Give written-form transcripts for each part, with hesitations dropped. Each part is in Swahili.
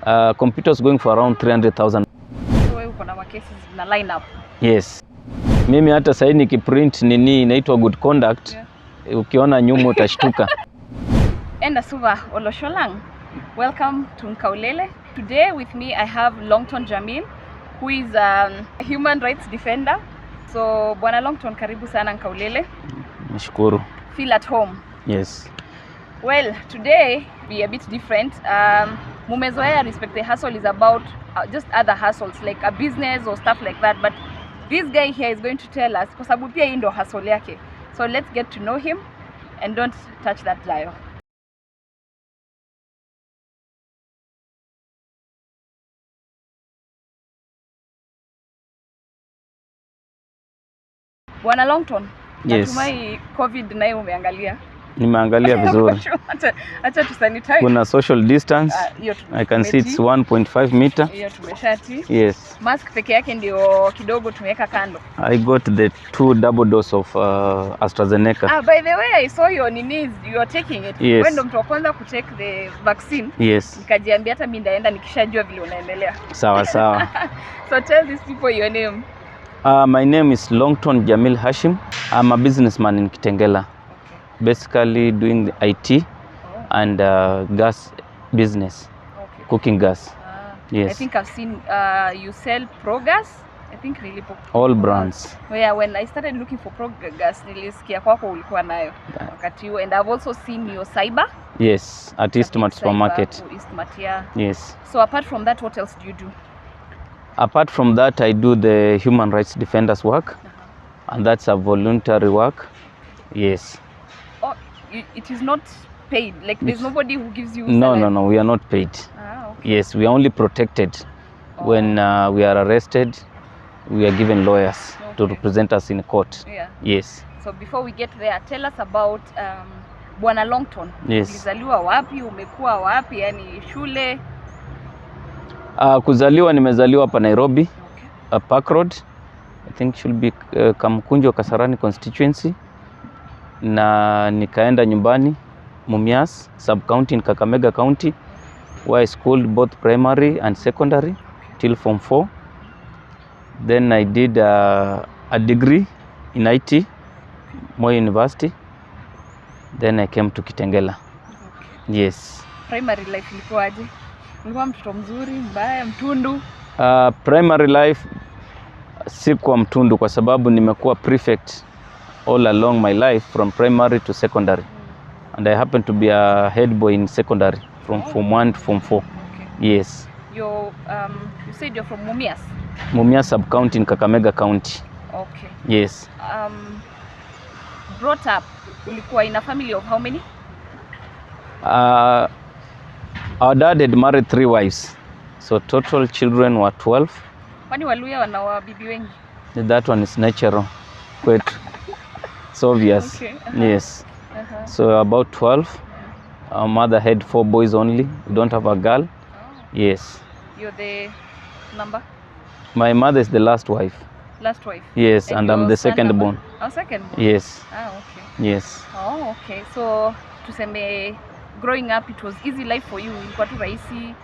Computers going for around 300,000. So wewe uko na cases na line up? Yes. Mimi hata sasa nikiprint nini inaitwa good conduct. Yeah. Ukiona nyuma utashtuka. Enda Suva Olosholang. Welcome to Nkaulele. Today with me I have Longton Jamil, who is a human rights defender. So Bwana Longton, karibu sana Nkaulele. Nashukuru. Feel at home. Yes. Well, today be a bit different. Mumezoea Respect the Hustle is about just other hustles like a business or stuff like that, but this guy here is going to tell us kwa sababu pia hii ndo hustle yake. So let's get to know him and don't touch that dial. Bwana Longton, yes. Natumai COVID nayo umeangalia. Nimeangalia vizuri. Acha tu sanitize. Kuna social distance. I can see it's 1.5 meter. Hiyo tumeshati. Yes. Mask peke yake ndio kidogo tumeweka kando. I got the 2 double dose of AstraZeneca. By the way, I saw your knees, you are taking it. Yes. Wewe ndo mtu wa kwanza ku take the vaccine. Yes. Nikajiambia hata mimi ndaenda nikishajua vile unaendelea. Sawa sawa. So tell these people your name. My name is Longton Jamil Hashi. I'm a businessman in Kitengela. Basically doing the IT and gas business, cooking gas. Yes. I think I've seen you sell Progas. I think nilipo all brands. Yeah, when I started looking for Progas, nilisikia kwako ulikuwa nayo wakati huo, and I've also seen your cyber. Yes, at Eastmart supermarket. Eastmart, yeah. Yes. So apart from that, what else do you do? Apart from that, I do the human rights defenders work, and that's a voluntary work. Yes. It is not paid, like there's nobody who gives you salary. No, we are not paid. Okay. Yes, we are only protected. When we are arrested, we are given lawyers to represent us in court. Yeah. Yes. So before we get there, tell us about Bwana Longton. Yes. Ulizaliwa wapi, umekuwa wapi, yani shule? Kuzaliwa nimezaliwa hapa Nairobi, Park Road. I think should be Kamkunjo Kasarani constituency. Na nikaenda nyumbani Mumias sub county in Kakamega County, where I schooled both primary and secondary till form 4. Then I did a degree in IT, Moi University. Then I came to Kitengela. Yes. Primary life ilikuwaje? Ulikuwa mtoto mzuri, mbaya, mtundu? Primary life sikuwa mtundu kwa sababu nimekuwa prefect all along my life from primary to secondary. And I happen to be a head boy in secondary from form 1 to form 4. Yes. You said you're from Mumias? Mumias sub-county in Kakamega County. Okay. Yes. Brought up, ulikuwa in a family of how many? Our dad had married 3 wives. So total children were 12. Kwani Waluya wana bibi wengi? That one is natural. Kwetu. It's obvious. Okay. Yes. So about 12. Our mother had 4 boys only. We don't have a girl. Oh. Yes. You're the number? My mother is the last wife. Last wife? Yes, and I'm the second born. Oh, second born? Yes. Okay. Yes. Oh, okay. So tuseme growing up it was easy life for you. Ilikuwa tu rahisi,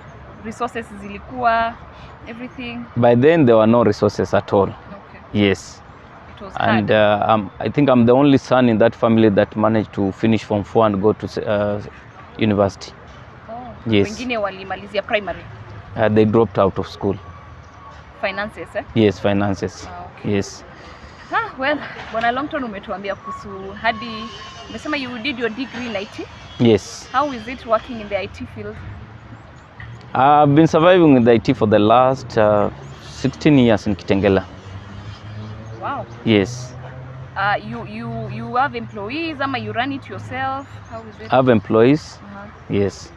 resources zilikuwa, everything. By then there were no resources at all. Okay. Yes. And I think I'm the only son in that family that managed to finish form 4 and go to university. Oh, yes. Wengine walimalizia primary? They dropped out of school. Finances, eh? Yes, finances. Okay. Yes. Well, Bwana Longton umetuambia kuhusu hadi umesema you did your degree in IT? Yes. How is it working in the IT field? I've been surviving with IT for the last 16 years in Kitengela. Wow. Yes. You have employees, ama you run it yourself? How is it? I have employees. Yes.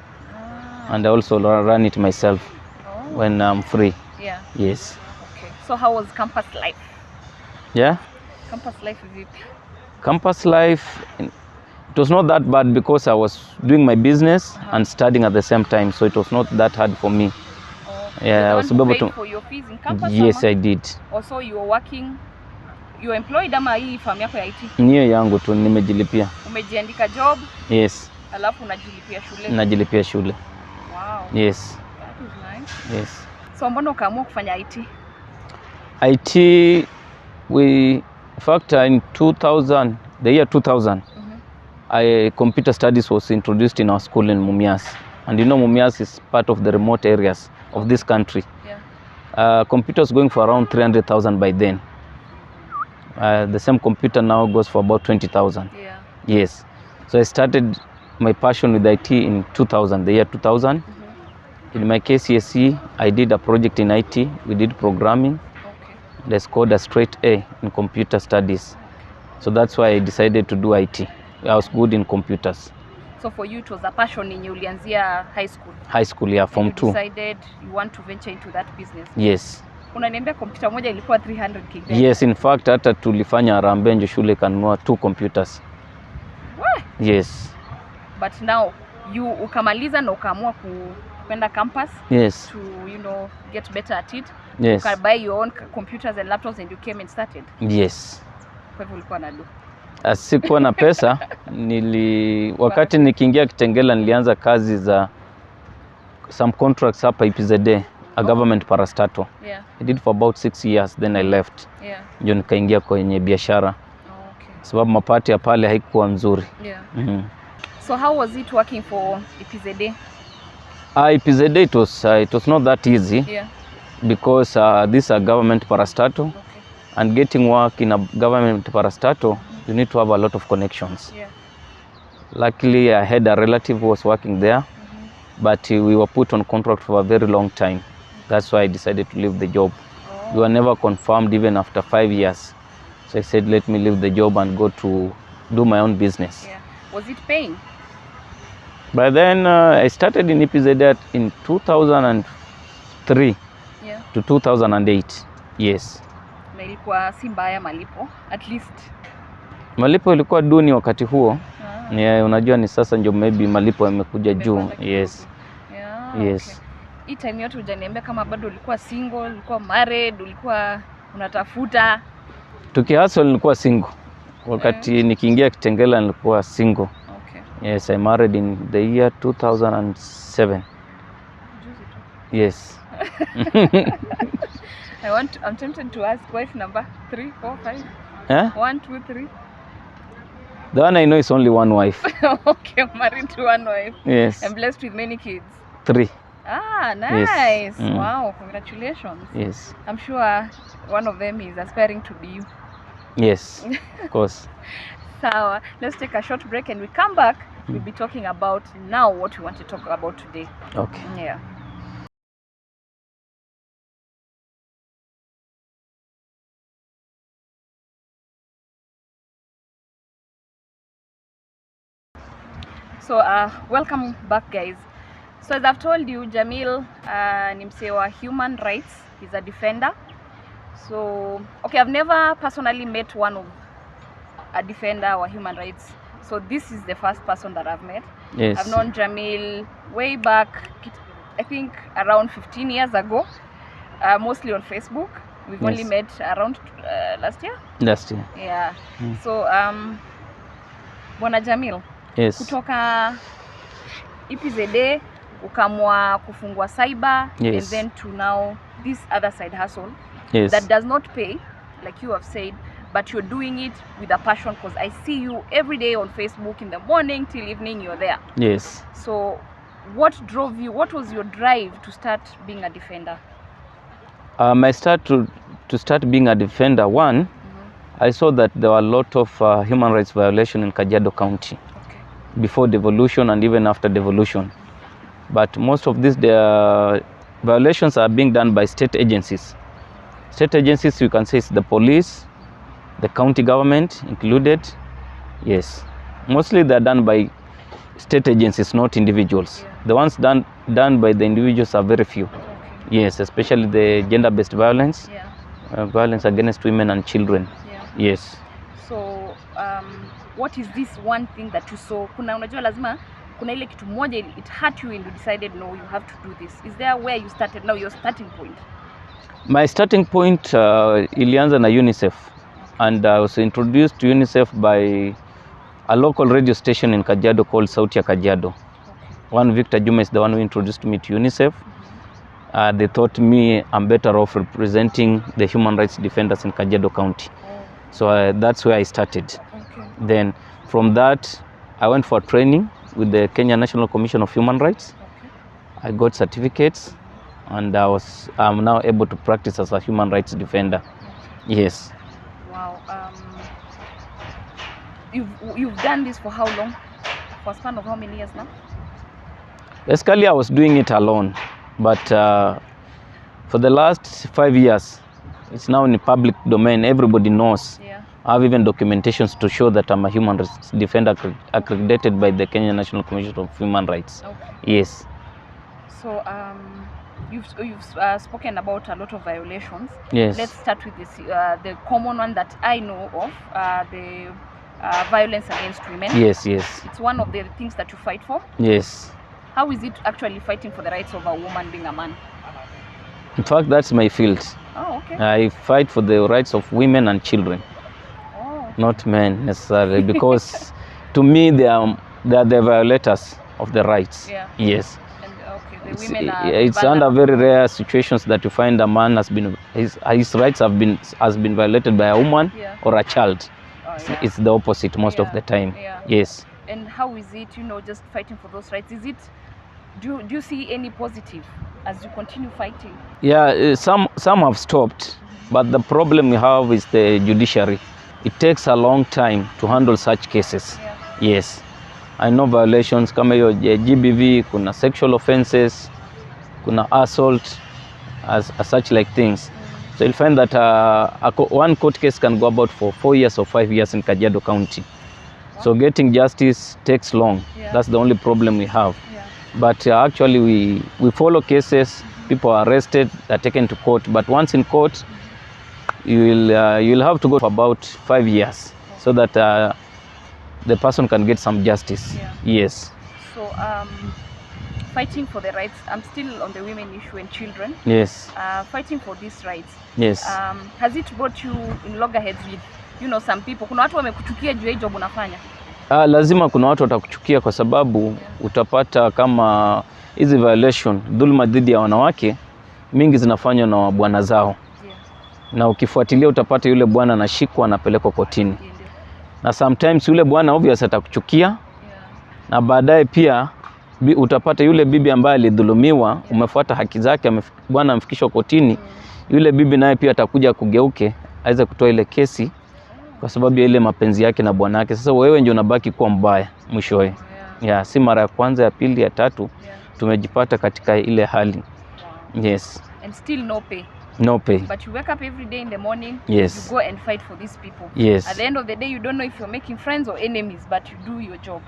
And I also run it myself when I'm free. Yeah. Yes. Okay. So how was campus life? Yeah. Campus life is it? Campus life, it was not that bad because I was doing my business and studying at the same time, so it was not that hard for me. Yeah, I was able to. For your fees in campus? Yes, I did. Also, you were working. You are employed ama hii farm yako ya IT? Niyo yangu tu nimejilipia. Umejiandika job? Yes. Alafu unajilipia shule? Najilipia shule. Wow. Yes. That is Nice. Yes. So mbona ukaamua kufanya IT? IT, in fact, in 2000, the year 2000, computer studies was introduced in our school in Mumias. And you know Mumias is part of the remote areas of this country. Yeah. Computers going for around 300,000 by then. The same computer now goes for about 20,000. Yeah. Yes. So I started my passion with IT in 2000, the year 2000. In my KCSE, I did a project in IT. We did programming. Okay. And I scored a straight A in computer studies. So that's why I decided to do IT. I was good in computers. So for you it was a passion yenye ulianzia high school? High school, yeah, Form 2. You decided you want to venture into that business? Yes. Unaniambia kompyuta moja ilikuwa 300k? Yes, in fact hata tulifanya harambee nje shule kanunua 2 computers. What? Yes. But now you ukamaliza na ukaamua kwenda campus. Yes. To, you know, get better at it. Yes. You can buy your own computers and laptops and you came and started. Yes. Kwa hivyo ulikuwa na do? Sikuwa na pesa. Wakati nikiingia Kitengela nilianza kazi za some contracts hapa Ep05, a government parastatal. Yeah. I did for about 6 years, then I left. Yeah. Ndio nikaingia kwenye biashara. Okay. Sababu mapato ya pale haikuwa nzuri. Yeah. So how was it working for Ep05? Ep05 it was not that easy. Yeah. Because this is a government parastatal. Okay. And getting work in a government parastatal, you need to have a lot of connections. Yeah. Luckily, I had a relative who was working there, but we were put on contract for a very long time. That's why I decided to leave the job. We were never confirmed even after 5 years. So I said, let me leave the job and go to do my own business. Yeah. Was it paying? By then, I started in Ep05 in 2003 to 2008. Yes. Na ilikuwa si mbaya malipo, at least? Malipo ilikuwa duni wakati huo. Unajua ni sasa ndio maybe malipo yamekuja juu. Yes. Yeah, yes. Okay. Hii time yote hujaniambia kama bado ulikuwa single, ulikuwa married, ulikuwa unatafuta? Tukihustle nilikuwa single. Wakati nikiingia Kitengela nilikuwa single. Okay. Yes, I married in the year 2007. Yes. I'm tempted to ask wife number 3, 4, 5. Huh? 1, 2, 3. The one I know is only one wife. Okay, I'm married to one wife. Yes. I'm blessed with many kids. 3. Ah, nice. Yes. Wow, congratulations. Yes. I'm sure one of them is aspiring to be you. Yes, of course. So let's take a short break and we come back. We'll be talking about now what we want to talk about today. Okay. Yeah. So welcome back, guys. So as I've told you, Jamil ni msee wa human rights. He's a defender. So okay, I've never personally met one of a defender or human rights. So this is the first person that I've met. Yes. I've known Jamil way back, I think around 15 years ago, mostly on Facebook. We've only met around last year. Last year. Yeah. So Bwana Jamil. Yes. Kutoka Ep05 ukamwa kufungua cyber. Yes. And then to now this other side hustle. Yes. That does not pay, like you have said, but you're doing it with a passion, because I see you every day on Facebook in the morning till evening, you're there. Yes. So what drove you, what was your drive to start being a defender? I started to start being a defender. One, I saw that there were a lot of human rights violation in Kajiado County. Okay. Before devolution and even after devolution. But most of these violations are being done by state agencies. State agencies, you can say, it's the police, the county government included. Yes. Mostly they're done by state agencies, not individuals. Yeah. The ones done by the individuals are very few. Okay. Yes, especially the gender-based violence, violence against women and children. Yeah. Yes. So, what is this one thing that you saw? Unajua lazima kuna ile kitu moja it hurt you and you decided no, you have to do this. Is there where you started now, your starting point? My starting point ilianza na UNICEF, and I was introduced to UNICEF by a local radio station in Kajiado called Sauti ya Kajiado. Okay. One Victor Juma is the one who introduced me to UNICEF. they thought me I'm better off representing the human rights defenders in Kajiado County. So that's where I started. Okay. Then from that, I went for training with the Kenya National Commission of Human Rights. Okay. I got certificates, and I'm now able to practice as a human rights defender. Okay. Yes. Wow. You've done this for how long? For a span of how many years now? Basically, I was doing it alone, but for the last 5 years, it's now in the public domain. Everybody knows. Yeah. I have even documentations to show that I'm a human rights defender accredited by the Kenya National Commission of Human Rights. Okay. Yes. So you've spoken about a lot of violations. Yes. Let's start with this, the common one that I know of, the violence against women. Yes, yes. It's one of the things that you fight for. Yes. How is it actually fighting for the rights of a woman being a man? In fact, that's my field. Oh, okay. I fight for the rights of women and children, not men necessarily, because to me they are the violators of the rights. Yeah. Yes. And okay, the women are it's under very rare situations that you find a man has been his rights has been violated by a woman. Yeah. Or a child. Oh, yeah. It's the opposite most of the time. Yeah. Yes. And how is it, just fighting for those rights? Is it, do you see any positive as you continue fighting? Yeah, some have stopped, but the problem we have is the judiciary. It takes a long time to handle such cases. Yeah. Yes. I know violations kama hiyo GBV, kuna sexual offenses, kuna assault, as such like things. So you'll find that one court case can go about for 4 years or 5 years in Kajiado County. Wow. So getting justice takes long. Yeah. That's the only problem we have. Yeah. But actually we follow cases. People are arrested, they're taken to court. But once in court, you'll have to go for about 5 years so that the person can get some justice. Yeah. Yes. So fighting for the rights, I'm still on the women issue and children. Yes. Fighting for these rights. Yes. Has it brought you in loggerheads with some people? Kuna watu wamekuchukia juu ya job unafanya? Lazima kuna watu watakuchukia kwa sababu utapata kama hizi violation, dhuluma dhidi ya wanawake mingi zinafanywa na bwana zao. Yeah. Na ukifuatilia utapata yule bwana anashikwa anapelekwa kotini. Yeah. Na sometimes yule bwana obvious atakuchukia. Yeah. Na baadaye pia utapata yule bibi ambaye alidhulumiwa, yeah, umefuata haki zake, bwana amfikishwa kotini. Yule bibi naye pia atakuja kugeuke aweze kutoa ile kesi kwa sababu ya ile mapenzi yake na bwana yake. Sasa wewe ndio unabaki kuwa mbaya mwishowe. Yeah. Yeah, si mara ya kwanza, ya pili, ya tatu, yeah, tumejipata katika ile hali. Wow. Yes. And still no pay. No pay. But you wake up every day in the morning, yes, you go and fight for these people. Yes. At the end of the day, you don't know if you're making friends or enemies, but you do your job.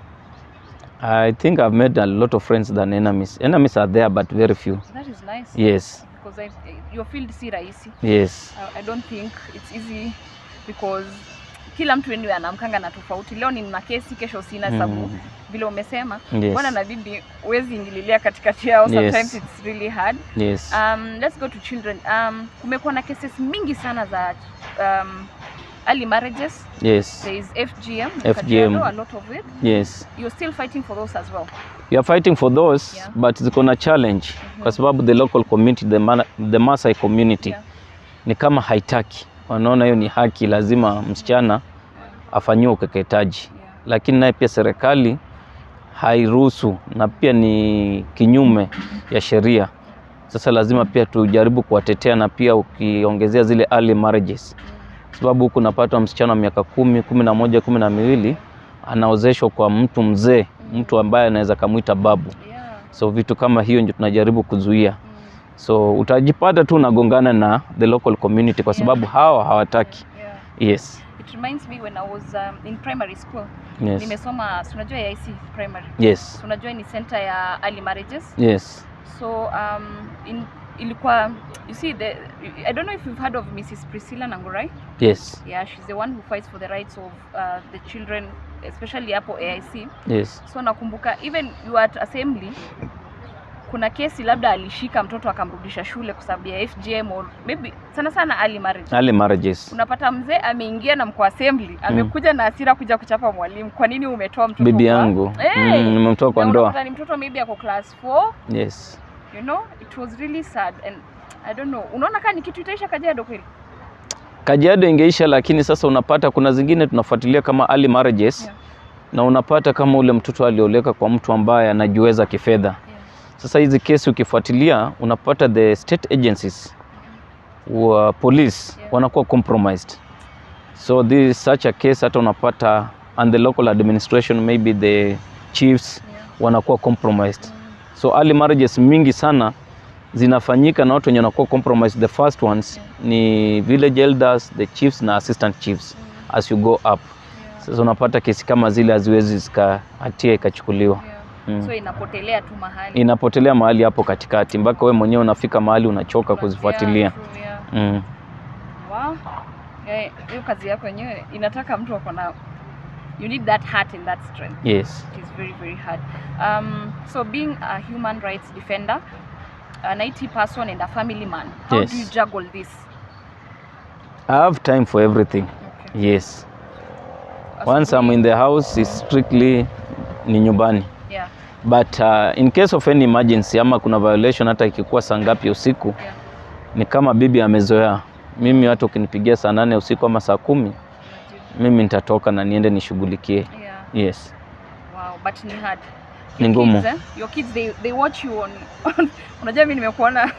I think I've made a lot of friends than enemies. Enemies are there, but very few. That is nice. Yes. Because your field si rahisi. Yes. I don't think it's easy because kila mtu wenyewe anamkanga na tofauti. Leo nina kesi, kesho sina, sababu vile umesema. Yes. Bwana na bibi huwezi ingililia katikati yao. Sometimes, yes, it's really hard. Yes. Let's go to children. Kumekuwa na cases mingi sana za early marriages. Yes. There is FGM. FGM. A lot of it. Yes. You're still fighting for those as well. You are fighting for those, yeah, but ziko na challenge kwa sababu the local community, the Maasai community, yeah, ni kama haitaki. Wanaona hiyo ni haki, lazima msichana, yeah, afanyiwe ukeketaji. Yeah. Lakini naye pia serikali hairuhusu na pia ni kinyume ya sheria. Sasa lazima pia tujaribu kuwatetea na pia ukiongezea zile early marriages. Sababu huku napata msichana wa miaka 10, 11, 12 anaozeshwa kwa mtu mzee, mtu ambaye anaweza kumuita babu. Yeah. So vitu kama hiyo ndio tunajaribu kuzuia. So utajipata tu unagongana na the local community kwa sababu, yeah, hawa hawataki. Yeah. Yes. It reminds me when I was in primary school. Yes. Nimesoma, unajua ya IC primary. Yes. Unajua ni center ya early marriages. Yes. So ilikuwa, you see, I don't know if you've heard of Mrs. Priscilla Nangurai. Yes. Yeah, she's the one who fights for the rights of the children, especially hapo AIC. Yes. So nakumbuka even you at assembly, kuna kesi labda alishika mtoto akamrudisha shule kwa sababu ya FGM or maybe sana early marriage. Early marriages. Unapata mzee ameingia na mko assembly, amekuja na hasira kuja kuchapa mwalimu. Kwa nini umetoa mtoto? Bibi yangu. Nimemtoa kwa ndoa. Unapata ni mtoto maybe ako class 4. Yes. You know, it was really sad and I don't know. Unaona kama ni kitu itaisha Kajiado kweli? Kajiado ingeisha, lakini sasa unapata kuna zingine tunafuatilia kama early marriages. Na unapata kama ule mtoto alioleka kwa mtu ambaye anajiweza kifedha. Sasa hizi kesi ukifuatilia unapata the state agencies wa police wanakuwa compromised. So this such a case hata unapata and the local administration, maybe the chiefs wanakuwa compromised. So early marriages mingi sana zinafanyika na watu wenye wanakuwa compromised. The first ones ni village elders, the chiefs na assistant chiefs as you go up. Sasa unapata kesi kama zile haziwezi zikahatia ikachukuliwa. So inapotelea tu mahali. Inapotelea mahali hapo katikati mpaka wewe mwenyewe unafika mahali unachoka kuzifuatilia. Wow. Hiyo kazi yako yenyewe inataka mtu ako na, you need that heart and that strength. Yes. It is very, very hard. So being a human rights defender, an IT person and a family man, how do you juggle this? I have time for everything. Okay. Yes. Once I'm in the house, it's strictly ni nyumbani. Yeah. But in case of any emergency ama kuna violation hata ikikuwa saa ngapi usiku, ni kama bibi amezoea. Mimi hata ukinipigia saa 8 usiku ama saa 10, mimi nitatoka na niende nishughulikie. Yes. Wow, but ni hard. Ni ngumu. Your kids they watch you on unajua mimi nimekuona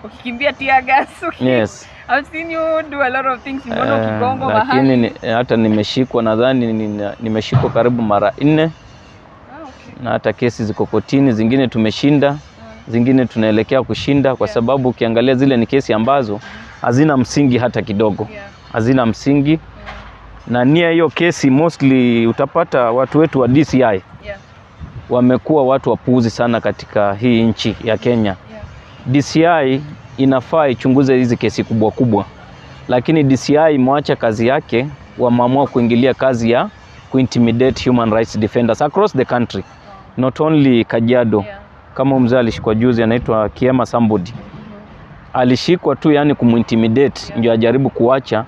ukikimbia tear gas. Yes. I've seen you do a lot of things in Mono Kigongo mahali. Lakini hata nimeshikwa, nadhani nimeshikwa karibu mara 4. Na hata kesi ziko kotini, zingine tumeshinda, zingine tunaelekea kushinda kwa sababu ukiangalia zile ni kesi ambazo hazina msingi hata kidogo. Hazina msingi. Na nia hiyo kesi mostly utapata watu wetu wa DCI wamekuwa watu wapuuzi sana katika hii nchi ya Kenya. DCI inafaa ichunguze hizi kesi kubwa kubwa, lakini DCI imeacha kazi yake, wameamua kuingilia kazi ya kuintimidate human rights defenders across the country, not only Kajiado. Kama mzee alishikwa juzi anaitwa Kiema somebody, alishikwa tu yani kumintimidate ndio ajaribu kuacha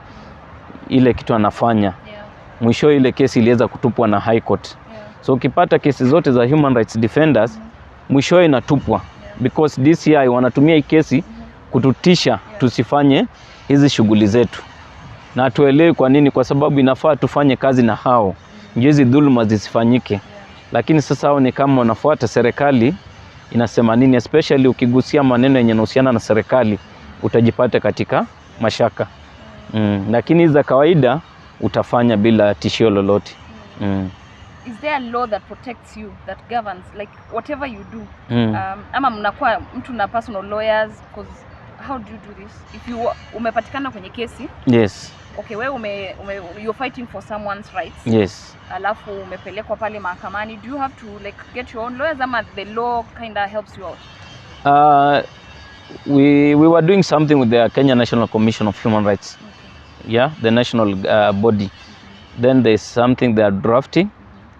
ile kitu anafanya. Mwisho ile kesi iliweza kutupwa na High Court. So ukipata kesi zote za human rights defenders mwisho inatupwa because DCI wanatumia hii kesi kututisha tusifanye hizi shughuli zetu. Na tuelewe kwa nini, kwa sababu inafaa tufanye kazi na hao ndio hizi dhuluma zisifanyike. Lakini sasa hao ni kama wanafuata serikali inasema nini, especially ukigusia maneno yenye yanahusiana na serikali utajipata katika mashaka. Lakini za kawaida utafanya bila tishio lolote. Is there a law that protects you, that governs like whatever you do? Ama mnakuwa mtu na personal lawyers, because how do you do this if you umepatikana kwenye kesi? Yes. Okay, wewe you're fighting for someone's rights. Yes. Alafu umepelekwa pale mahakamani, do you have to like get your own lawyers ama the law kind of helps you out? We were doing something with the Kenya National Commission of Human Rights. Yeah, the national body. Then there's something they are drafting.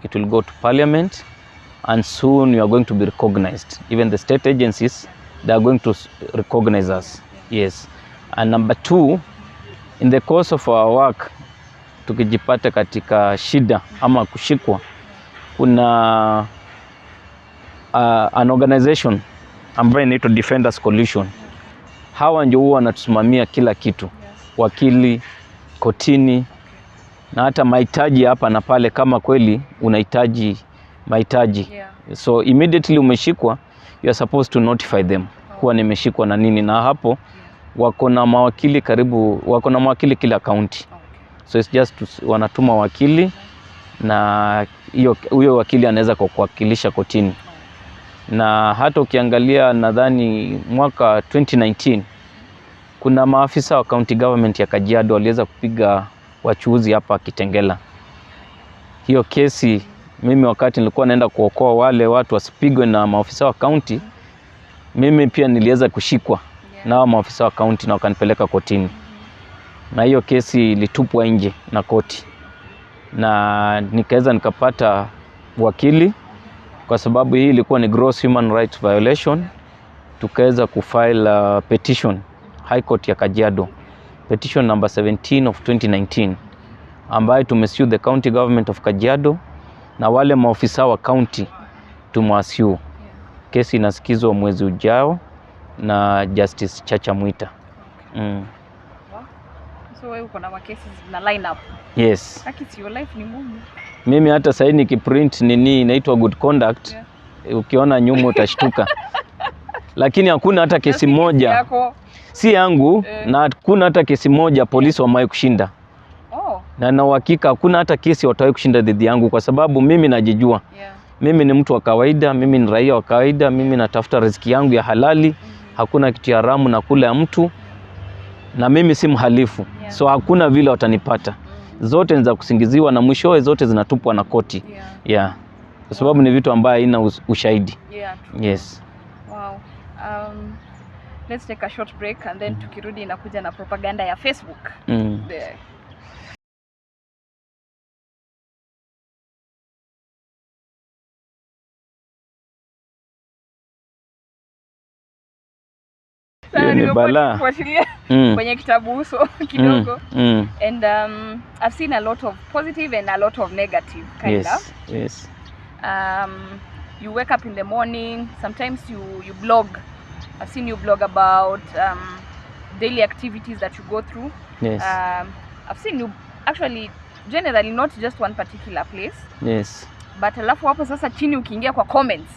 It will go to parliament and soon we are going to be recognized. Even the state agencies, they are going to recognize us. Yes. And number 2, in the course of our work, tukijipata katika shida ama kushikwa, kuna an organization ambayo inaitwa Defenders Coalition. Hawa ndio huwa wanatusimamia kila kitu. Wakili, kotini, na hata mahitaji hapa na pale kama kweli unahitaji mahitaji. So immediately umeshikwa, you are supposed to notify them kuwa nimeshikwa na nini, na hapo wako na mawakili kila county. So it's just wanatuma wakili na huyo wakili anaweza kuwakilisha kotini. Na hata ukiangalia nadhani mwaka 2019 kuna maafisa wa county government ya Kajiado waliweza kupiga wachuuzi hapa Kitengela. Hiyo kesi mimi wakati nilikuwa naenda kuokoa wale watu wasipigwe na maafisa wa county, mimi pia niliweza kushikwa na maafisa wa county na wakanipeleka kotini. Na hiyo kesi ilitupwa nje na koti. Na nikaweza nikapata wakili kwa sababu hii ilikuwa ni gross human rights violation. Tukaweza kufile petition High Court ya Kajiado, petition number 17 of 2019, ambayo tumesue the county government of Kajiado na wale maofisa wa county tumewasue. kesi inasikizwa mwezi ujao na Justice Chacha Mwita. So wewe uko na makesi na line up? Yes. Lakini your life ni ngumu. Mimi hata sasa nikiprint nini inaitwa good conduct, ukiona nyuma utashtuka. Lakini hakuna hata kesi moja si yangu na hakuna hata kesi moja polisi wamewahi kushinda. Na uhakika hakuna hata kesi watawahi kushinda dhidi yangu kwa sababu mimi najijua. Mimi ni mtu wa kawaida, mimi ni raia wa kawaida, mimi natafuta riziki yangu ya halali. Hakuna kitu haramu na kula ya mtu. Na mimi si mhalifu. So hakuna vile watanipata. Zote ni za kusingiziwa na mwishowe zote zinatupwa na koti. Kwa sababu ni vitu ambaye haina ushahidi. Yes. Wow. Let's take a short break and then tukirudi inakuja na propaganda ya Facebook. Bala. Kwenye kitabu uso kidogo. And I've seen a lot of positive and a lot of negative kind of. Yes. You wake up in the morning, sometimes you blog. I've seen you blog about daily activities that you go through. Yes. I've seen you actually generally not just one particular place. Yes. But alafu hapo sasa chini ukiingia kwa comments,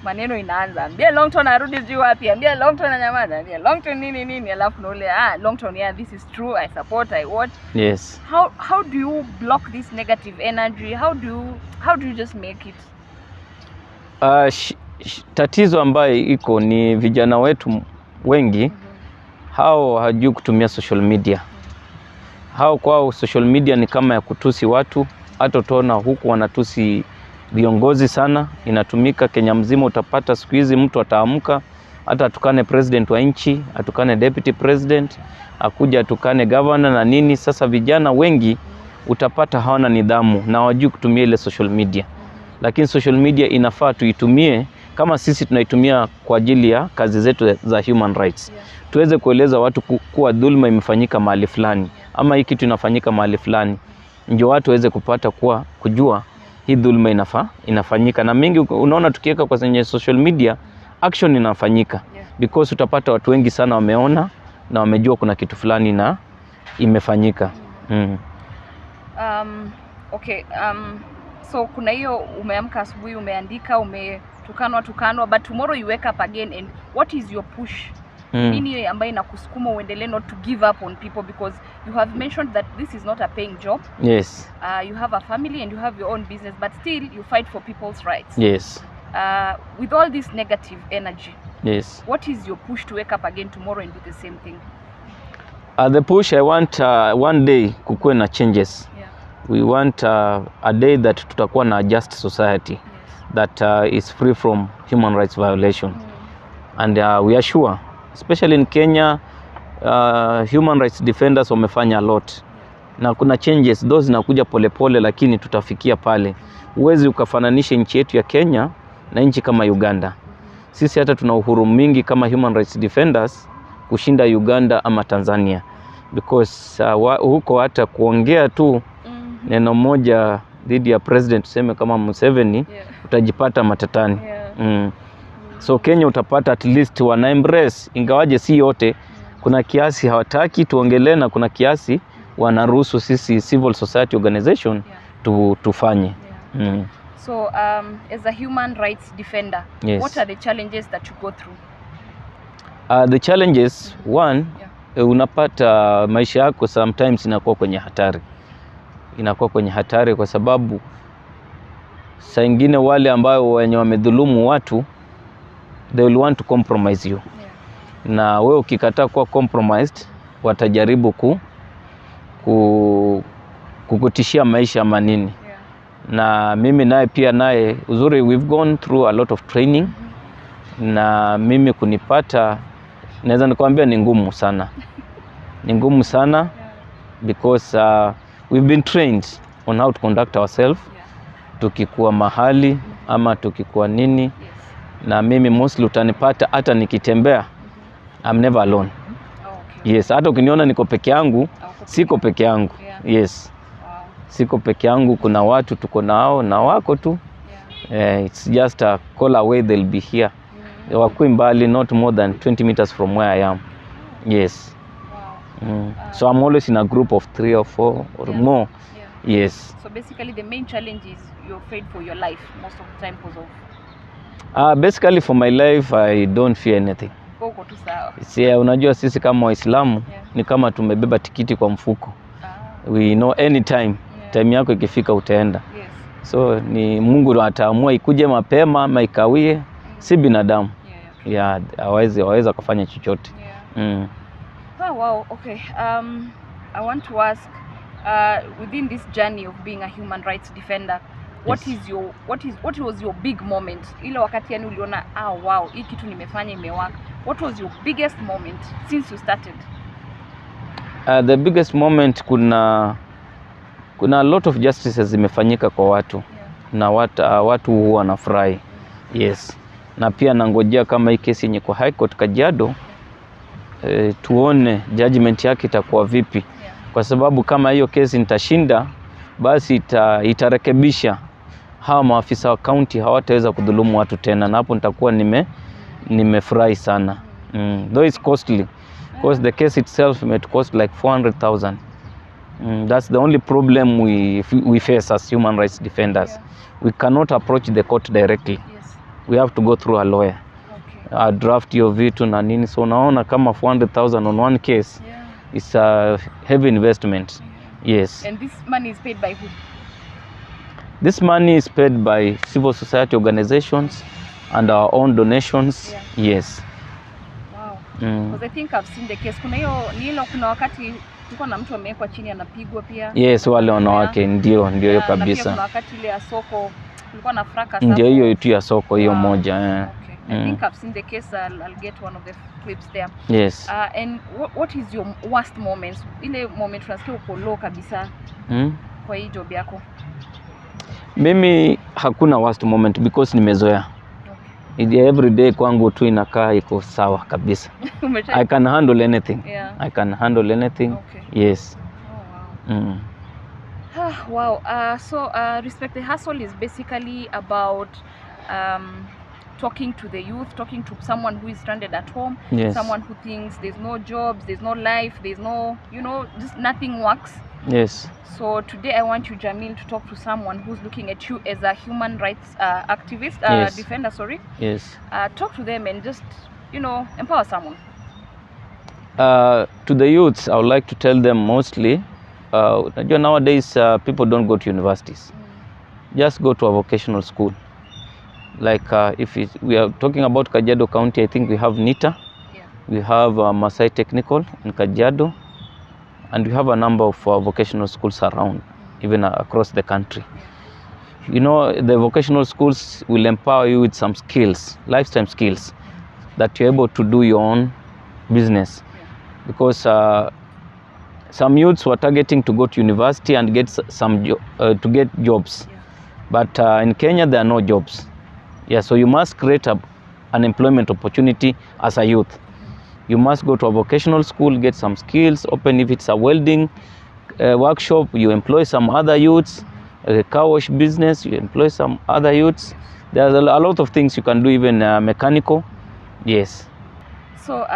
maneno inaanza. Ambia Longton arudi juu wapi? Ambia Longton anyamaza. Ambia Longton nini alafu na ule Longton, yeah, this is true, I support, I what. Yes. How do you block this negative energy? How do you just make it? Tatizo ambayo iko ni vijana wetu wengi hao hajui kutumia social media. Hao kwao social media ni kama ya kutusi watu. Hata utaona huku wanatusi viongozi sana. Inatumika Kenya mzima, utapata siku hizi mtu ataamka hata atukane president wa nchi, atukane deputy president, akuja atukane governor na nini. Sasa vijana wengi utapata hawana nidhamu na hawajui kutumia ile social media. Lakini social media inafaa tuitumie kama sisi tunaitumia kwa ajili ya kazi zetu za human rights. Tuweze kueleza watu kuwa dhulma imefanyika mahali fulani ama hii kitu inafanyika mahali fulani. Ndio watu waweze kupata kujua hii dhulma inafanyika. Na mingi unaona tukiweka kwa kwenye social media action inafanyika. Because utapata watu wengi sana wameona na wamejua kuna kitu fulani na imefanyika. So kuna hiyo umeamka asubuhi umeandika umetukanwa but tomorrow you wake up again and what is your push? Nini ambayo inakusukuma uendelee not to give up on people, because you have mentioned that this is not a paying job. Yes. You have a family and you have your own business, but still you fight for people's rights. Yes. With all this negative energy, yes, what is your push to wake up again tomorrow and do the same thing? The push, I want one day kukuwe na changes. We want a day that tutakuwa na just society that is free from human rights violation. And we are sure, especially in Kenya, human rights defenders wamefanya a lot. Na kuna changes, those zinakuja polepole lakini tutafikia pale. Uwezi ukafananisha nchi yetu ya Kenya na nchi kama Uganda. Sisi hata tuna uhuru mingi kama human rights defenders kushinda Uganda ama Tanzania. Because huko hata kuongea tu neno moja dhidi ya president tuseme kama Museveni, utajipata matatani. So Kenya utapata at least wana embrace, ingawaje si yote. Kuna kiasi hawataki tuongelee na kuna kiasi wanaruhusu sisi civil society organization tufanye. So as a human rights defender, what are the challenges that you go through? The challenges, one, unapata maisha yako sometimes inakuwa kwenye hatari. Inakuwa kwenye hatari kwa sababu saa ingine wale ambao wenye wamedhulumu watu, they will want to compromise you. Na wewe ukikataa kuwa compromised, watajaribu kukutishia maisha ama nini. Na mimi naye pia naye uzuri, we've gone through a lot of training. Na mimi kunipata naweza nikwambia ni ngumu sana. Ni ngumu sana because we've been trained on how to conduct ourselves. Tukikuwa mahali ama tukikuwa nini. Na mimi mostly utanipata hata nikitembea, I'm never alone. Yes, hata ukiniona niko peke yangu, siko peke yangu. Yes. Siko peke yangu, kuna watu tuko nao na wako tu. It's just a call away, they'll be here. wakui mbali, not more than 20 meters from where I am. Yes. Wow. So I'm always in a group of 3 or 4 or more. Yeah. Yes. So basically the main challenge is you're afraid for your life most of the time because of Basically for my life I don't fear anything. uko tu sawa. Unajua sisi kama Waislamu ni kama tumebeba tikiti kwa mfuko. We know anytime time yako ikifika utaenda. Yes. So ni Mungu ataamua ikuje mapema ama ikawie, si binadamu. Hawezi kufanya chochote. Oh wow, okay. I want to ask, within this journey of being a human rights defender, what was your big moment? Ile wakati yani uliona wow, hii kitu nimefanya imewaka. What was your biggest moment since you started? The biggest moment, kuna a lot of justices zimefanyika kwa watu na watu huwa wanafurahi. Yes. Na pia nangojea kama hii kesi yenye kwa High Court Kajiado tuone judgment yake itakuwa vipi. Kwa sababu kama hiyo kesi nitashinda, basi itarekebisha hawa maafisa wa county hawataweza kudhulumu watu tena, na hapo nitakuwa nimefurahi sana. Though it's costly, because the case itself might cost like 400,000. That's the only problem we face as human rights defenders. We cannot approach the court directly. We have to go through a lawyer. Draft your vitu na nini, so unaona kama 400,000 on one case is a heavy investment. Yes. And this money is paid by who? This money is paid by civil society organizations and our own donations. Yes. Wow. Because I think I've seen the case. Kuna wakati tuko na mtu amewekwa chini anapigwa pia. Yes, wale wanawake ndio hiyo kabisa. Kuna wakati ile ya soko kulikuwa na fracas. Ndio hiyo tu ya soko hiyo moja. I think I've seen the case. I'll get one of the clips there. Yes. And what is your worst moment? Ile moment unasikia uko low kabisa kwa hii job yako? Mimi hakuna worst moment because nimezoea. Every day kwangu tu inakaa iko sawa kabisa. I can handle anything. I can handle anything. Yes. Oh wow. Wow. So Respect the Hustle is basically about talking to the youth, talking to someone who is stranded at home, someone who thinks there's no jobs, there's no life, there's no, just nothing works. Yes. So today I want you, Jamil, to talk to someone who's looking at you as a human rights activist, defender, sorry. Yes. Talk to them and just, empower someone. To the youths, I would like to tell them mostly, nowadays people don't go to universities. Just go to a vocational school. Like if we are talking about Kajiado County, I think we have NITA, we have Masai Technical in Kajiado, and we have a number of vocational schools around, even across the country. The vocational schools will empower you with some skills, lifetime skills, that you're able to do your own business. Because some youths were targeting to go to university and get to get jobs, but in Kenya there are no jobs. So you must create an employment opportunity as a youth. You must go to a vocational school, get some skills, open if it's a welding workshop, you employ some other youths, a car wash business, you employ some other youths. There's a lot of things you can do, even mechanical. Yes. So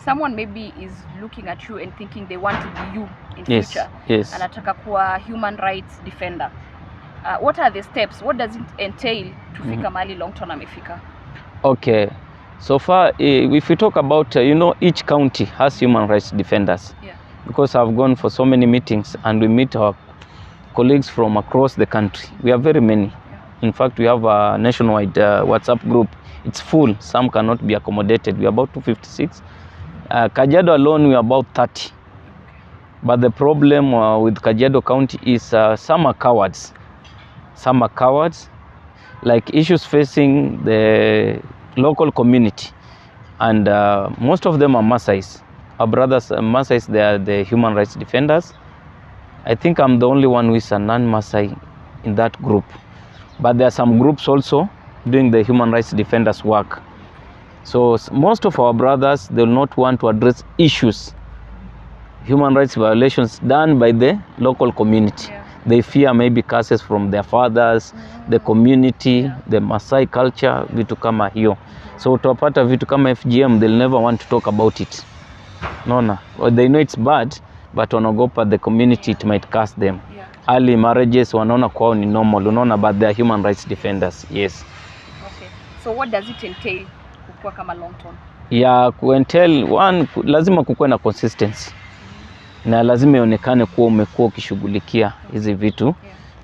someone maybe is looking at you and thinking they want to be you in future. Yes. Anataka kuwa human rights defender. What are the steps? What does it entail to fika mahali Longton amefika? Okay. So far, if we talk about, each county has human rights defenders. Because I've gone for so many meetings and we meet our colleagues from across the country. We are very many. In fact, we have a nationwide WhatsApp group. It's full. Some cannot be accommodated. We are about 256. Kajiado alone, we are about 30. But the problem with Kajiado County is some are cowards. Some are cowards, like issues facing the local community. And most of them are Masais. Our brothers Masais, they are the human rights defenders. I think I'm the only one who is a non-Masai in that group. But there are some groups also doing the human rights defenders work. So most of our brothers, they will not want to address issues, human rights violations done by the local community. They fear maybe curses from their fathers, the community, the Maasai culture, vitu kama hiyo. So utapata vitu kama FGM, they'll never want to talk about it. Naona, they know it's bad, but wanaogopa the community, it might curse them. Early marriages wanaona kwao ni normal, unaona, but they are human rights defenders. Yes. Okay. So what does it entail kukua kama Longton? Yeah, kuentel one, lazima kukuwe na consistency. Na lazima ionekane kuwa umekuwa ukishughulikia hizi vitu.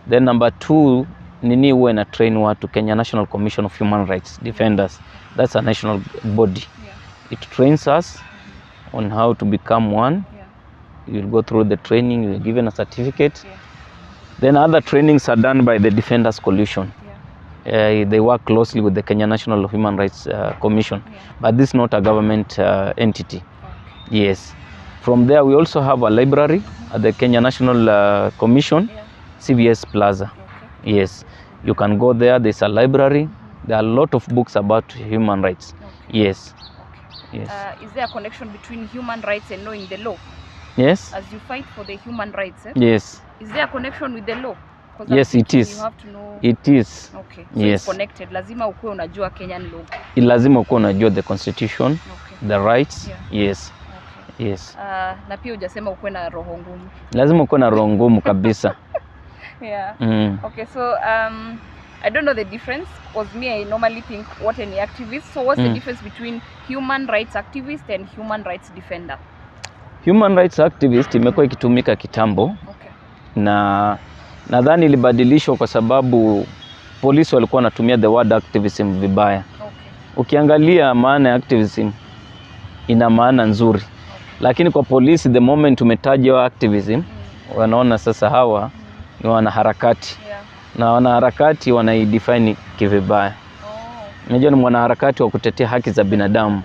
Then number 2, nini uwe na train watu. Kenya National Commission of Human Rights Defenders, that's a national body. It trains us on how to become one. You'll go through the training, you're given a certificate. Then other trainings are done by the Defenders Coalition. They work closely with the Kenya National Human Rights Commission, but this is not a government entity. Yes. From there, we also have a library at the Kenya National Commission, CVS Plaza. Yes, you can go there. There's a library. There are a lot of books about human rights. Yes. Yes. Is there a connection between human rights and knowing the law? Yes. As you fight for the human rights, Yes. Is there a connection with the law? Yes, it is. You have to know. It is. Okay. So yes. It's connected. Lazima ukuwe unajua Kenyan law. Lazima ukuwe unajua the constitution, the rights. Yes. Okay. Yes. Na pia hujasema ukuwe na roho ngumu. Lazima ukuwe na roho ngumu kabisa. Okay, so I don't know the difference, because me, I normally think what any activist. So what's the difference between human rights activist and human rights defender? Human rights activist imekuwa ikitumika kitambo. Na nadhani ilibadilishwa kwa sababu polisi walikuwa wanatumia the word activism vibaya. Ukiangalia maana ya activism ina maana nzuri. Lakini kwa polisi, the moment umetaja activism, wanaona sasa hawa ni wanaharakati. Na wanaharakati wanaidefine kivibaya. Unajua ni mwanaharakati wa kutetea haki za binadamu.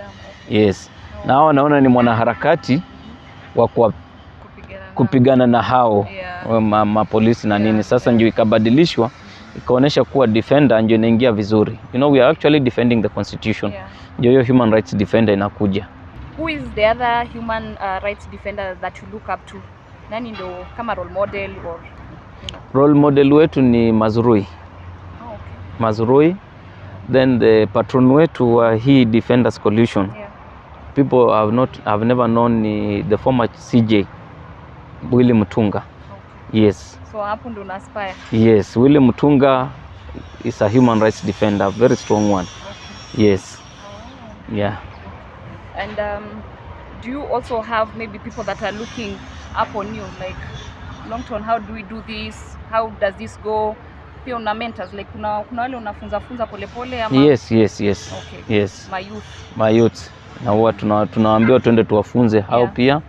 Yes. Na hao wanaona ni mwanaharakati wa kupigana na hao mapolisi na nini. Sasa ndio ikabadilishwa, ikaonesha kuwa defender ndio inaingia vizuri. You know, we are actually defending the constitution. Ndio hiyo human rights defender inakuja. Who is the other human rights defender that you look up to? Nani ndo kama role model or Role model wetu ni Mazurui. Mazurui. Then the patron wetu wa hii Defenders Coalition. People have never known the former CJ Willy Mutunga. Yes. So hapo ndo unaspire. Yes, Willy Mutunga is a human rights defender, very strong one. Yes. Yeah. And do you also have maybe people that are looking up on you, like Longton, how do we do this? How does this go? Pia una mentors, like kuna wale unafunza polepole ama? Yes. Okay. Yes. My youth. Na huwa tunawaambia twende tuwafunze hao pia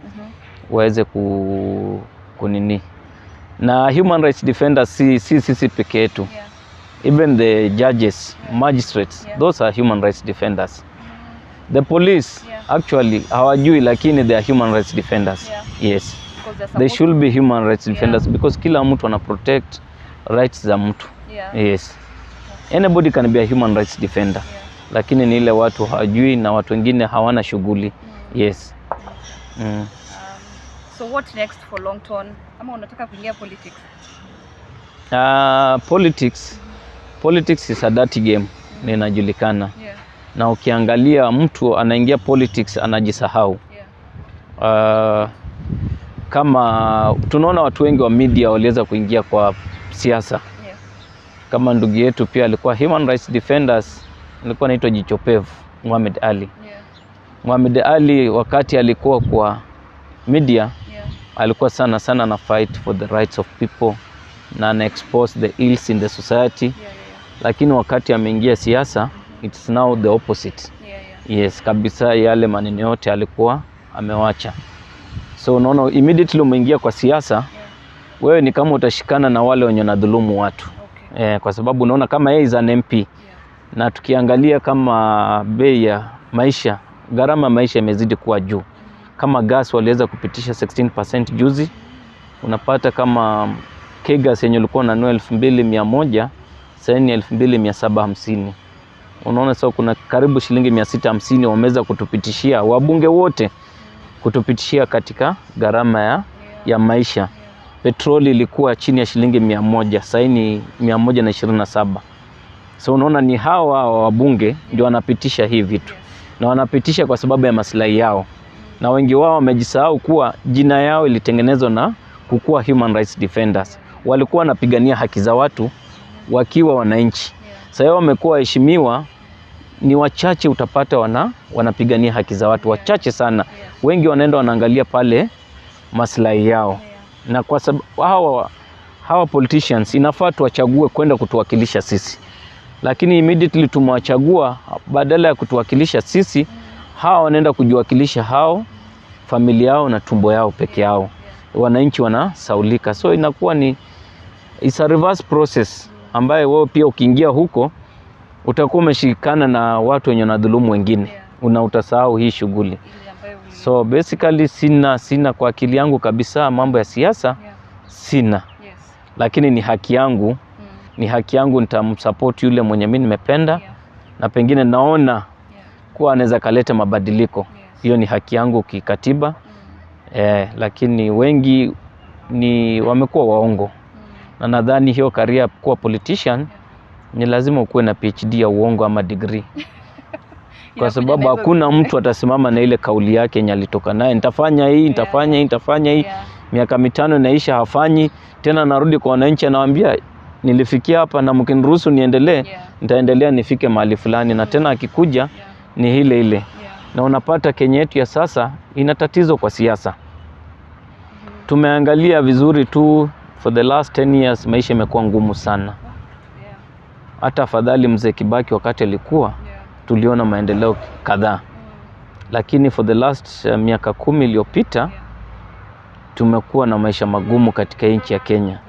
waweze kunini. Na human rights defenders si peke yetu. Even the judges, magistrates, those are human rights defenders. The police actually hawajui, lakini they are human rights defenders. Yes. They should be human rights defenders because kila mtu ana protect rights za mtu. Yes. Anybody can be a human rights defender. Lakini ni ile watu hawajui na watu wengine hawana shughuli. Yes. So what next for Longton? Ama unataka kuingia politics? Politics is a dirty game. Ninajulikana. Na ukiangalia mtu anaingia politics anajisahau. Kama tunaona watu wengi wa media waliweza kuingia kwa siasa. Kama ndugu yetu pia alikuwa human rights defenders, alikuwa anaitwa Jichopevu Muhammad Ali. Muhammad Ali wakati alikuwa kwa media alikuwa sana na fight for the rights of people na ana expose the ills in the society. Lakini wakati ameingia siasa, it's now the opposite. Yes, kabisa yale maneno yote alikuwa amewacha. So unaona immediately umeingia kwa siasa, wewe ni kama utashikana na wale wenye wanadhulumu watu. Kwa sababu unaona kama yeye is an MP. Na tukiangalia kama bei ya maisha, gharama maisha imezidi kuwa juu. Kama gas waliweza kupitisha 16% juzi, unapata kama kegas yenye ulikuwa unanunua 2100, sasa ni 2750. Unaona sasa kuna karibu shilingi 650 wameweza kutupitishia wabunge wote, kutupitishia katika gharama ya maisha. petroli ilikuwa chini ya shilingi 100, sasa ni 127. So unaona ni hawa wabunge ndio wanapitisha hii vitu. Na wanapitisha kwa sababu ya maslahi yao. Na wengi wao wamejisahau kuwa jina yao ilitengenezwa na kukuwa Human Rights Defenders. Walikuwa wanapigania haki za watu wakiwa wananchi. Sasa wamekuwa waheshimiwa, ni wachache utapata wanapigania haki za watu, wachache sana. Wengi wanaenda wanaangalia pale maslahi yao. Na kwa sababu hawa politicians inafaa tuwachague kwenda kutuwakilisha sisi. Lakini immediately tumewachagua, badala ya kutuwakilisha sisi, hawa wanaenda kujiwakilisha hao, familia yao na tumbo yao peke yao. Wananchi wanasaulika. So inakuwa it's a reverse process ambaye wewe pia ukiingia huko utakuwa umeshikana na watu wenye wanadhulumu wengine. Utasahau hii shughuli. So basically sina kwa akili yangu kabisa mambo ya siasa. Sina. Lakini ni haki yangu. Ni haki yangu, nitamsupport yule mwenye mimi nimependa. Na pengine naona kuwa anaweza kaleta mabadiliko. Hiyo ni haki yangu kikatiba. Lakini wengi wamekuwa waongo. Na nadhani hiyo career kuwa politician ni lazima ukuwe na PhD ya uongo ama degree. Kwa sababu hakuna mtu atasimama na ile kauli yake yenye alitoka naye, nitafanya hii, nitafanya hii. Miaka 5 inaisha hafanyi, tena narudi kwa wananchi anawaambia nilifikia hapa na mkiniruhusu niendelee, nitaendelea nifike mahali fulani, na tena akikuja ni ile. Na unapata Kenya yetu ya sasa ina tatizo kwa siasa. Tumeangalia vizuri tu for the last 10 years maisha imekuwa ngumu sana. Hata afadhali mzee Kibaki wakati alikuwa tuliona maendeleo kadhaa. Lakini for the last miaka 10 iliyopita tumekuwa na maisha magumu katika nchi ya Kenya.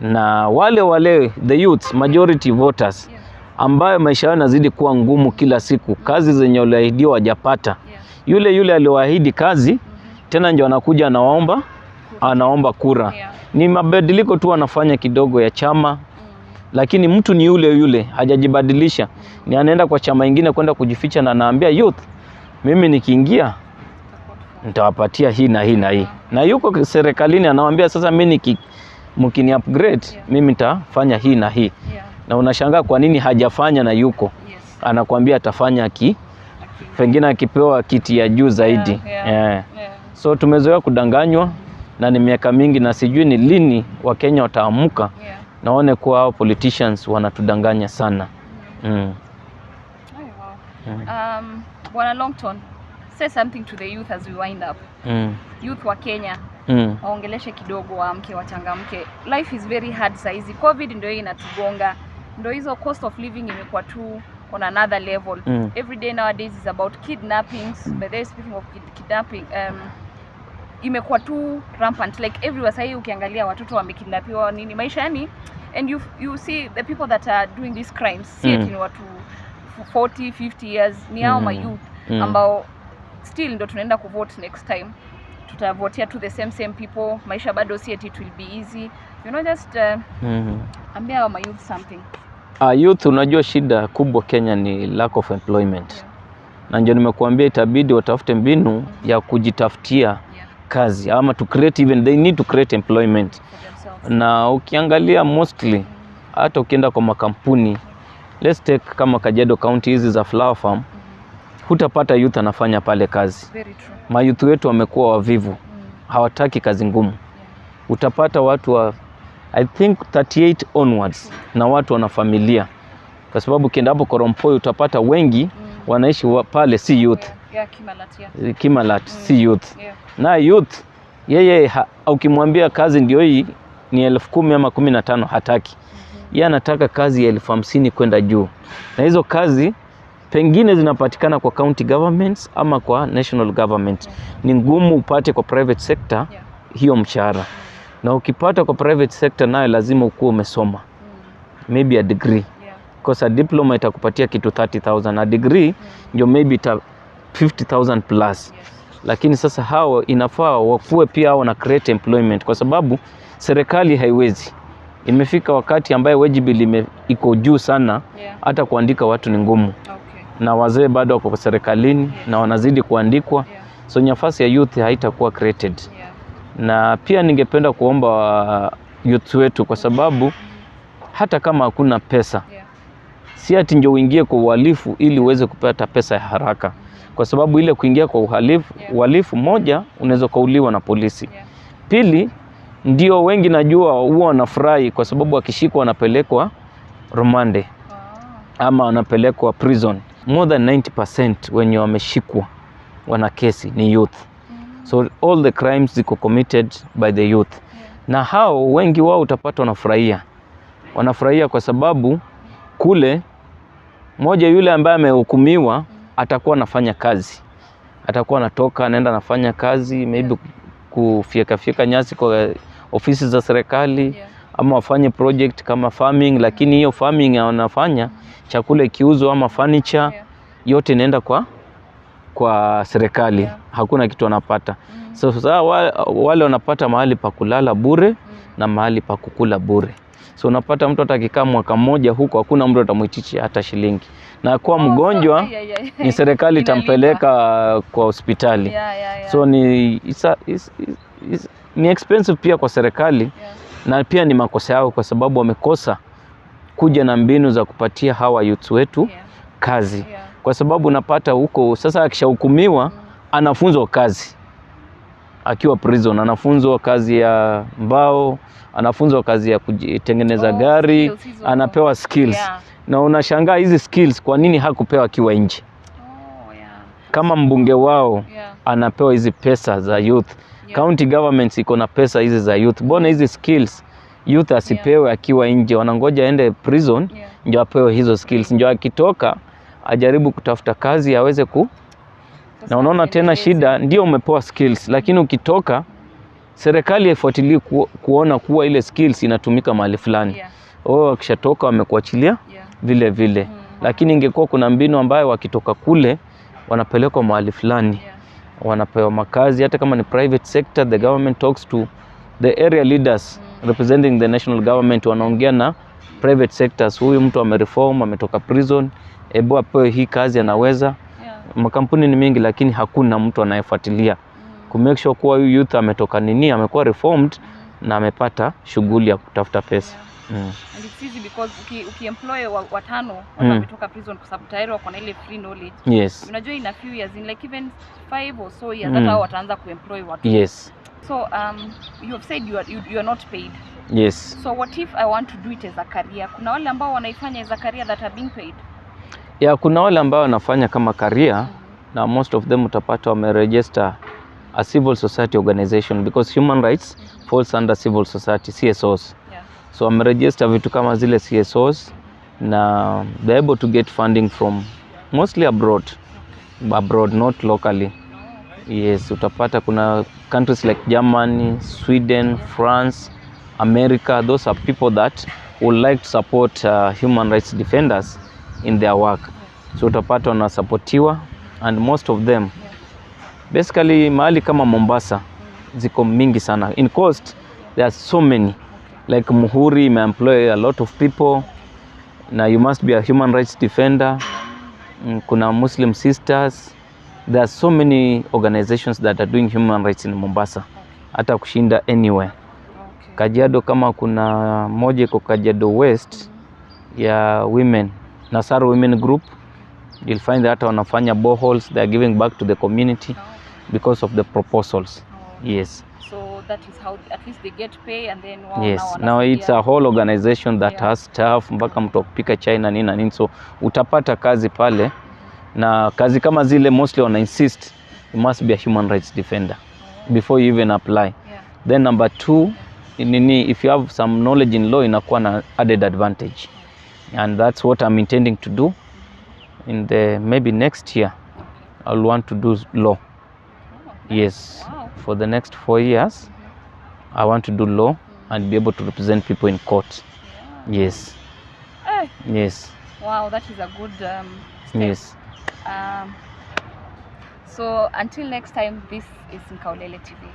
Na wale the youth majority voters ambayo maisha yao yanazidi kuwa ngumu kila siku, kazi zenye waliahidiwa hawajapata. Yule aliyoahidi kazi tena ndio anakuja anaomba kura. Ni mabadiliko tu anafanya kidogo ya chama. Lakini mtu ni yule hajajibadilisha. Ni anaenda kwa chama ingine kwenda kujificha na anaambia youth, mimi nikiingia nitawapatia hii na hii na hii. Na yuko serikalini anawaambia sasa mimi mkini upgrade mimi nitafanya hii na hii. Na unashangaa kwa nini hajafanya na yuko. Anakuambia atafanya pengine akipewa kiti ya juu zaidi. So tumezoea kudanganywa na ni miaka mingi, na sijui ni lini Wakenya wataamuka. Naone kuwa hao politicians wanatudanganya sana. Bwana Longton, say something to the youth as we wind up. Youth wa Kenya, waongeleshe kidogo, waamke, wachangamke. Life is very hard saizi. COVID ndio inatugonga. Ndio hizo cost of living imekuwa tu on another level. Every day nowadays is about kidnappings. But they speaking of kidnapping, imekuwa tu rampant like everywhere. Sasa ukiangalia watoto wamekidnapiwa nini, maisha yani, and you see the people that are doing these crimes, see it in watu 40 50 years, ni hao my youth ambao still ndo tunaenda kuvote next time. Tutavotea to the same people. Maisha bado si eti it will be easy, just ambia hao my youth something. Youth, unajua shida kubwa Kenya ni lack of employment. Na ndio nimekuambia itabidi watafute mbinu ya kujitafutia kazi, ama they need to create employment. Na ukiangalia mostly hata ukienda kwa makampuni, let's take kama Kajiado County hizi za flower farm, hutapata youth anafanya pale kazi. Mayouth wetu wamekuwa wavivu, hawataki kazi ngumu. Utapata watu wa I think 38 onwards na watu wana familia. Kwa sababu ukienda hapo Korompoi utapata wengi wanaishi pale si youth. Kimalat si youth. Na youth yeye ukimwambia kazi ndio hii ni 10,000 ama 15 hataki. Yeye anataka kazi ya 50,000 kwenda juu. Na hizo kazi pengine zinapatikana kwa county governments ama kwa national government. Ni ngumu upate kwa private sector hiyo mshahara. Na ukipata kwa private sector nayo lazima ukuwe umesoma. Maybe a degree. Because a diploma itakupatia kitu 30,000. A degree ndio maybe 50,000 plus. Lakini sasa hao inafaa wakuwe pia wana create employment, kwa sababu serikali haiwezi. Imefika wakati ambaye wage bill iko juu sana, hata kuandika watu ni ngumu. Na wazee bado wako kwa serikalini na wanazidi kuandikwa. So nafasi ya youth haitakuwa created. Na pia ningependa kuomba youth wetu, kwa sababu hata kama hakuna pesa, si ati ndio uingie kwa uhalifu ili uweze kupata pesa ya haraka. Kwa sababu ile kuingia kwa uhalifu, moja, unaweza kauliwa na polisi. Pili, ndio wengi najua huwa wanafurahi kwa sababu wakishikwa wanapelekwa rumande ama wanapelekwa prison. More than 90% wenye wameshikwa wana kesi ni youth. So all the crimes ziko committed by the youth. Na hao wengi wao utapata wanafurahia kwa sababu kule moja, yule ambaye amehukumiwa atakuwa anafanya kazi, atakuwa anatoka anaenda anafanya kazi, maybe kufyeka nyasi kwa ofisi za serikali, ama wafanye project kama farming, lakini hiyo farming wanafanya chakula ikiuzwa ama furniture yote inaenda kwa serikali, hakuna kitu wanapata. So wale wanapata mahali pa kulala bure na mahali pa kukula bure. So unapata mtu atakikaa mwaka mmoja huko, hakuna mtu atamuitisha hata shilingi. Na kwa mgonjwa ni serikali itampeleka kwa hospitali. So ni expensive pia kwa serikali. Na pia ni makosa yao kwa sababu wamekosa kuja na mbinu za kupatia hawa youth wetu kazi. Kwa sababu unapata huko sasa akishahukumiwa anafunzwa kazi. Akiwa prison anafunzwa kazi ya mbao, anafunzwa kazi ya kutengeneza gari, anapewa skills. Na unashangaa hizi skills kwa nini hakupewa akiwa nje? Kama mbunge wao anapewa hizi pesa za youth. County governments iko na pesa hizi za youth. Mbona hizi skills youth asipewe akiwa nje? Wanangoja aende prison ndio apewe hizo skills. Ndio akitoka ajaribu kutafuta kazi aweze na unaona tena shida, ndio umepewa skills, lakini ukitoka serikali haifuatilii kuona kuwa ile skills inatumika mahali fulani. Akishatoka wamekuachilia vile. Lakini ingekuwa kuna mbinu ambayo wakitoka kule wanapelekwa mahali fulani, wanapewa makazi, hata kama ni private sector, the government talks to the area leaders representing the national government, wanaongea na private sectors. Huyu mtu amereform, ametoka prison, apewe hii kazi anaweza. Makampuni ni mingi lakini hakuna mtu anayefuatilia kumake sure kuwa huyu youth ametoka amekuwa reformed na amepata shughuli ya kutafuta pesa. And it's easy because ukiemploy watano wametoka prison kwa sababu tayari wako na ile free knowledge. Unajua in a few years, in like even 5 or so years, hata wataanza kuemploy watu. So you have said you are not paid. So what if I want to do it as a career? Kuna wale ambao wanaifanya as a career that are being paid? Kuna wale ambao wanafanya kama career, na most of them utapata wameregister a civil society organization because human rights falls under civil society, CSOs. So wameregister vitu kama zile CSOs na they're able to get funding from mostly abroad, not locally. Utapata kuna countries like Germany, Sweden, France, America. Those are people that would like to support human rights defenders in their work. So utapata wanasupportiwa, and most of them basically mahali kama Mombasa ziko mingi sana. In coast there are so many, like Muhuri may employ a lot of people. Now you must be a human rights defender. Kuna Muslim sisters. There are so many organizations that are doing human rights in Mombasa, hata kushinda anywhere. Kajiado kama kuna moja iko Kajiado West ya women, Nasaru Women Group, you'll find that wanafanya boreholes, they are giving back to the community because of the proposals. So that is how at least they get pay, and then now it's a whole organization that has staff mpaka mtu kupika chai na nini. So utapata kazi pale, na kazi kama zile mostly wana insist you must be a human rights defender before you even apply. Then number 2, if you have some knowledge in law inakuwa na added advantage, and that's what I'm intending to do in the maybe next year. I'll want to do law. For the next 4 years I want to do law and be able to represent people in court. Wow, that is a good step. So until next time, this is Nkaulele TV.